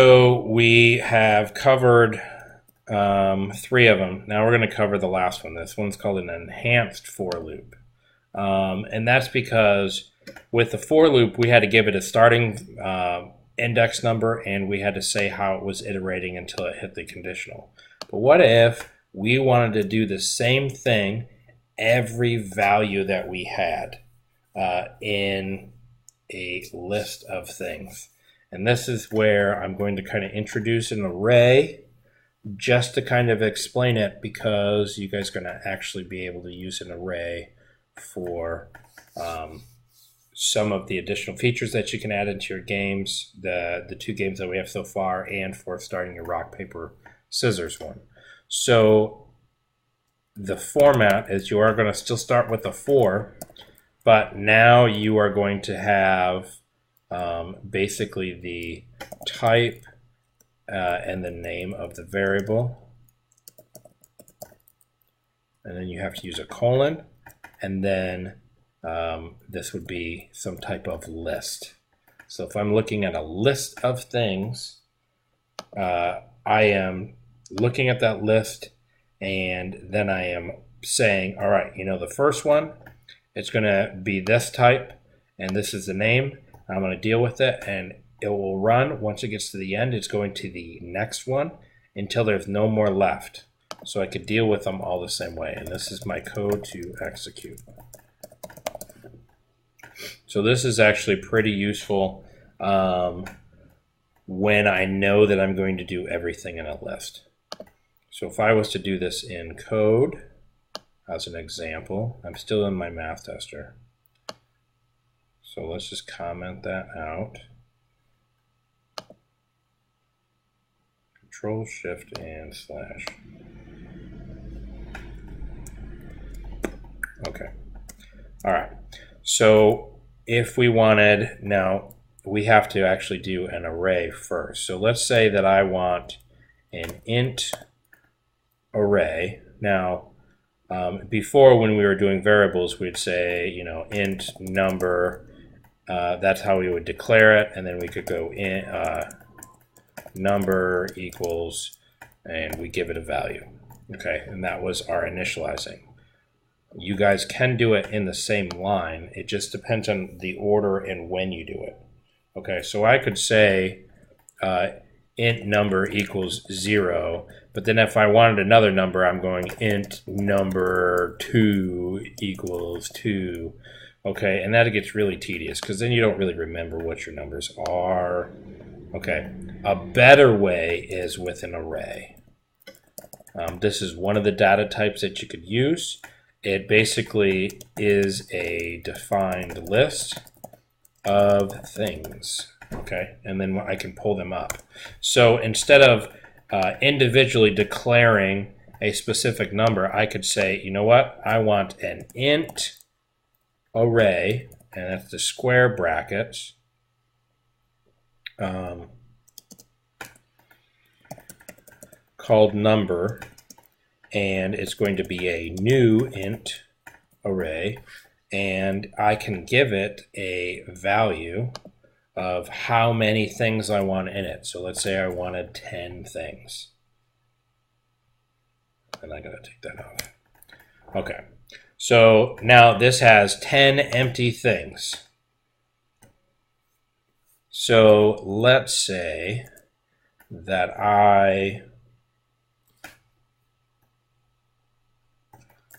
So we have covered 3 of them. Now we're going to cover the last one. This one's called an enhanced for loop. And that's because with the for loop, we had to give it a starting index number, and we had to say how it was iterating until it hit the conditional. But what if we wanted to do the same thing every value that we had in a list of things? And this is where I'm going to kind of introduce an array just to kind of explain it, because you guys are going to actually be able to use an array for some of the additional features that you can add into your games, the 2 games that we have so far, and for starting your rock, paper, scissors one. So the format is you are going to still start with a for, but now you are going to have basically the type and the name of the variable, and then you have to use a colon, and then this would be some type of list. So if I'm looking at a list of things, I am looking at that list, and then I am saying, all right, the first one, it's going to be this type, and this is the name. I'm going to deal with it, and it will run. Once it gets to the end, it's going to the next one until there's no more left. So I could deal with them all the same way. And this is my code to execute. So this is actually pretty useful when I know that I'm going to do everything in a list. So if I was to do this in code, as an example, I'm still in my math tester. So let's just comment that out. Control, Shift, and slash. Okay. All right. So if we wanted, now we have to actually do an array first. So let's say that I want an int array. Now, before, when we were doing variables, we'd say, int number. That's how we would declare it, and then we could go in number equals, and we give it a value. Okay, and that was our initializing. You guys can do it in the same line. It just depends on the order and when you do it. Okay, so I could say int number equals 0, but then if I wanted another number, I'm going int number 2 equals 2. Okay, and that gets really tedious because then you don't really remember what your numbers are. Okay, a better way is with an array. This is one of the data types that you could use. It basically is a defined list of things. Okay, and then I can pull them up. So instead of individually declaring a specific number, I could say, you know what, I want an int array, and that's the square brackets, called number, and it's going to be a new int array, and I can give it a value of how many things I want in it. So let's say I wanted 10 things, and I gotta take that off. Okay. So now this has 10 empty things. So let's say that I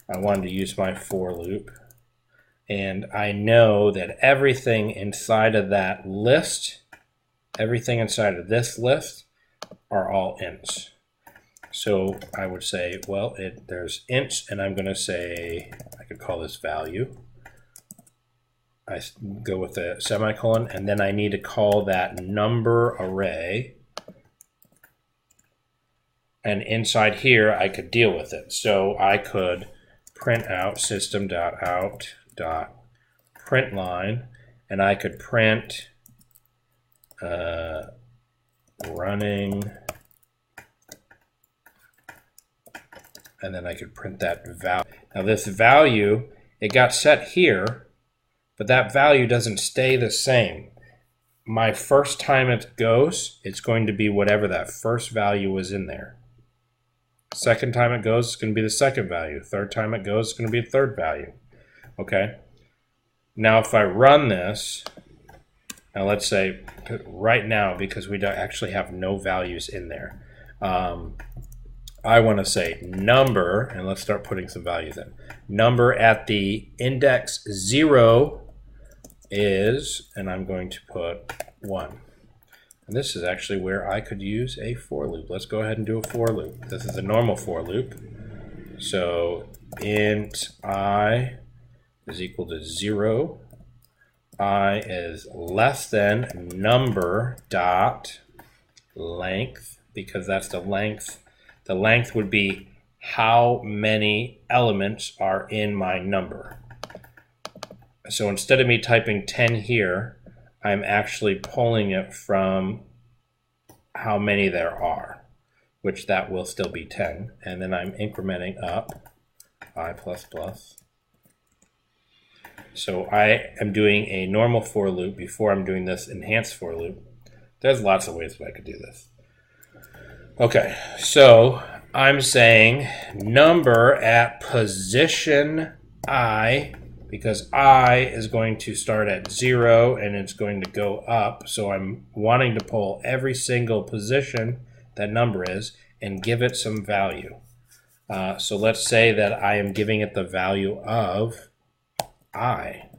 wanted to use my for loop, and I know that everything inside of that list, everything inside of this list are all ints. So I would say, well, there's ints, and I'm going to say, I could call this value. I go with a semicolon, and then I need to call that number array. And inside here, I could deal with it. So I could print out system.out.println, and I could print running, and then I could print that value. Now this value, it got set here, but that value doesn't stay the same. my first time it goes, it's going to be whatever that first value was in there. Second time it goes, it's going to be the second value. Third time it goes, it's going to be the third value. Okay. Now if I run this, now let's say right now, because we don't actually have no values in there, I want to say number, and let's start putting some values in. Number at the index 0 is, and I'm going to put 1. And this is actually where I could use a for loop. Let's go ahead and do a for loop. This is a normal for loop. So int I is equal to 0. I is less than number dot length, because that's the length. The length would be how many elements are in my number. So instead of me typing 10 here, I'm actually pulling it from how many there are, which that will still be 10. And then I'm incrementing up I plus plus. So I am doing a normal for loop before I'm doing this enhanced for loop. There's lots of ways that I could do this. Okay, so I'm saying number at position I, because I is going to start at 0 and it's going to go up. So I'm wanting to pull every single position that number is and give it some value. So let's say that I am giving it the value of I.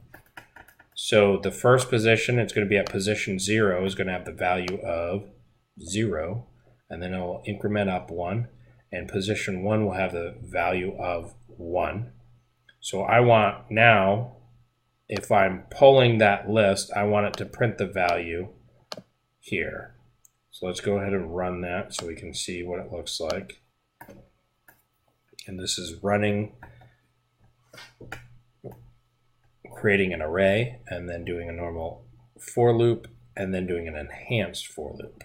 So the first position, it's going to be at position 0, is going to have the value of 0. And then it will increment up 1. And position 1 will have the value of 1. So I want now, if I'm pulling that list, I want it to print the value here. So let's go ahead and run that so we can see what it looks like. And this is running, creating an array, and then doing a normal for loop, and then doing an enhanced for loop.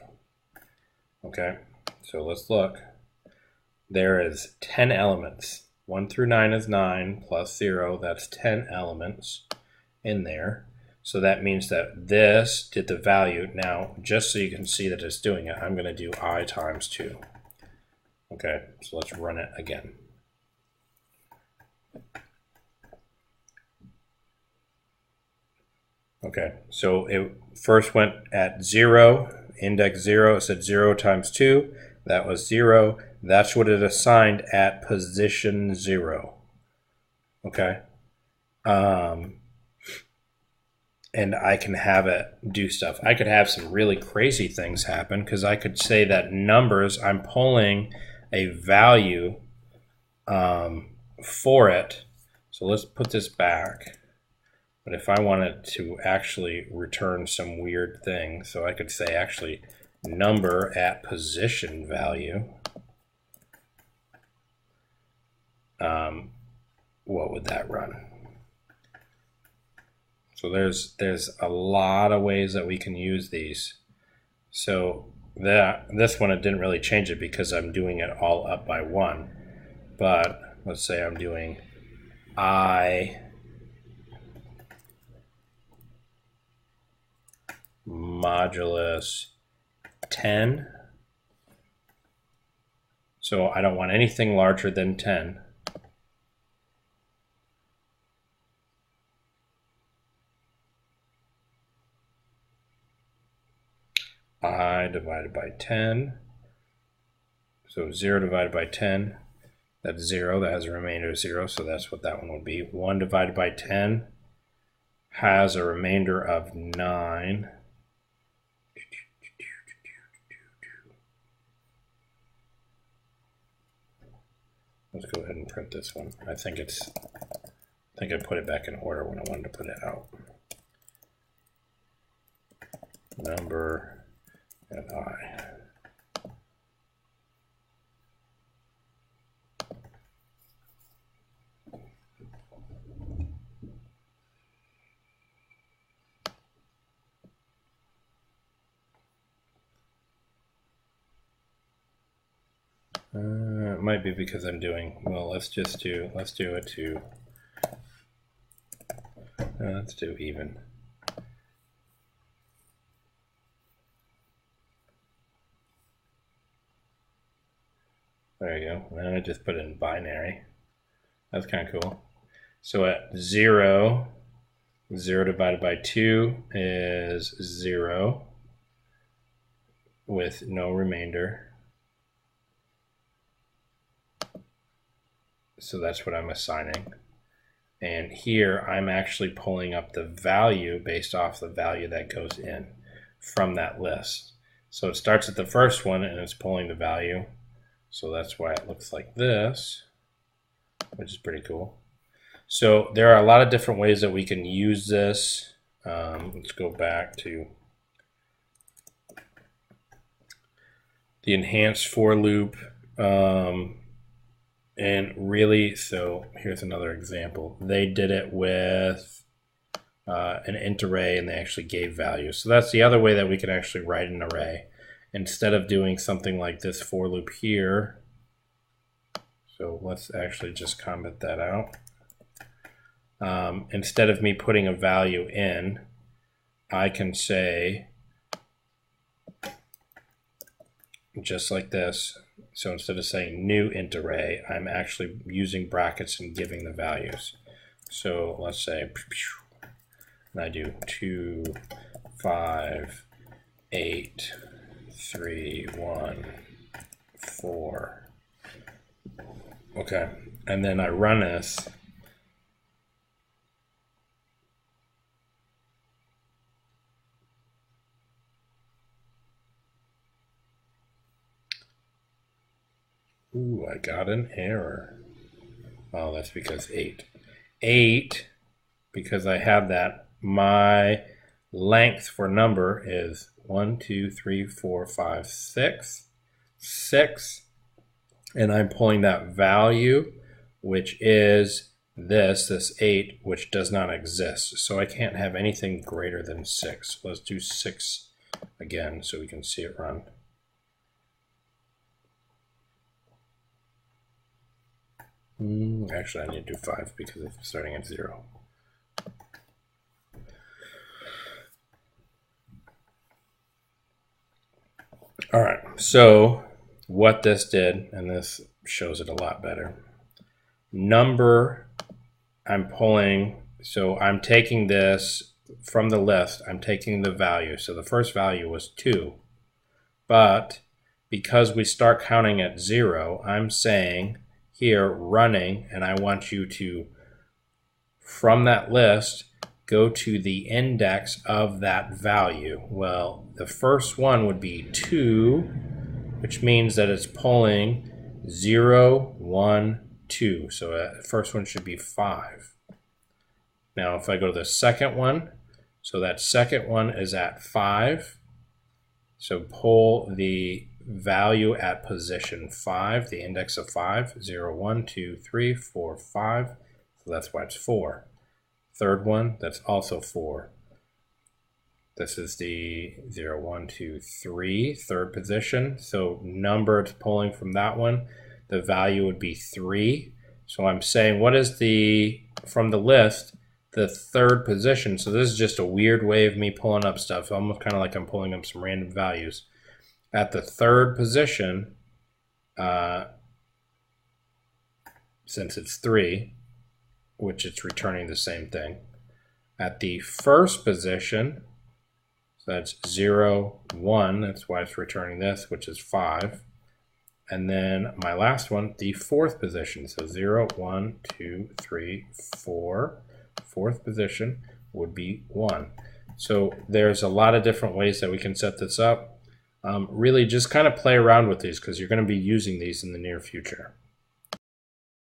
Okay, so let's look. There is 10 elements. 1 through 9 is 9 plus 0. That's 10 elements in there. So that means that this did the value. Now, just so you can see that it's doing it, I'm going to do I times 2. Okay, so let's run it again. Okay, so it first went at 0, index 0. It said 0 times 2. That was 0. That's what it assigned at position 0. Okay. And I can have it do stuff. I could have some really crazy things happen, because I could say that numbers, I'm pulling a value for it. So let's put this back. But if I wanted to actually return some weird thing, so I could say actually number at position value. What would that run? So there's a lot of ways that we can use these. So this one, it didn't really change it because I'm doing it all up by 1. But let's say I'm doing I modulus 10. So I don't want anything larger than 10. I divided by 10. So 0 divided by 10, that's 0. That has a remainder of 0, so that's what that one would be. 1 divided by 10 has a remainder of 9. Let's go ahead and print this one. I think I put it back in order when I wanted to put it out. Number and I. It might be because I'm doing, well, let's do it to, let's do even. There you go. And I just put it in binary. That's kind of cool. So at 0, 0 divided by 2 is 0 with no remainder. So that's what I'm assigning. And here I'm actually pulling up the value based off the value that goes in from that list. So it starts at the first one and it's pulling the value. So that's why it looks like this, which is pretty cool. So there are a lot of different ways that we can use this. Let's go back to the enhanced for loop. And really, so here's another example. They did it with an int array, and they actually gave values. So that's the other way that we can actually write an array. Instead of doing something like this for loop here, so let's actually just comment that out. Instead of me putting a value in, I can say, just like this. So instead of saying new int array, I'm actually using brackets and giving the values. So let's say, and I do 2, 5, 8, 3, 1, 4. Okay, and then I run this. Ooh, I got an error. Oh, that's because 8. 8, because I have that, my length for number is 1, 2, 3, 4, 5, 6. 6. And I'm pulling that value, which is this 8, which does not exist. So I can't have anything greater than 6. Let's do 6 again so we can see it run. Actually, I need to do 5 because it's starting at 0. All right, so what this did, and this shows it a lot better. Number, I'm pulling, so I'm taking this from the list, I'm taking the value. So the first value was 2, but because we start counting at 0, I'm saying here running, and I want you to, from that list, go to the index of that value. Well, the first one would be 2, which means that it's pulling 0, 1, 2. So the first one should be 5. Now if I go to the second one, so that second one is at 5. So pull the value at position 5, the index of 5, 0, 1, 2, 3, 4, 5. So that's why it's 4. Third one, that's also 4. This is the 0, 1, 2, 3, third position. So number it's pulling from that one, the value would be 3. So I'm saying, what is the, from the list, the third position? So this is just a weird way of me pulling up stuff, almost kind of like I'm pulling up some random values. At the third position, since it's 3, which it's returning the same thing. At the first position, so that's 0, 1, that's why it's returning this, which is 5. And then my last one, the fourth position, so 0, 1, 2, 3, 4. Fourth position would be 1. So there's a lot of different ways that we can set this up. Really just kind of play around with these because you're going to be using these in the near future.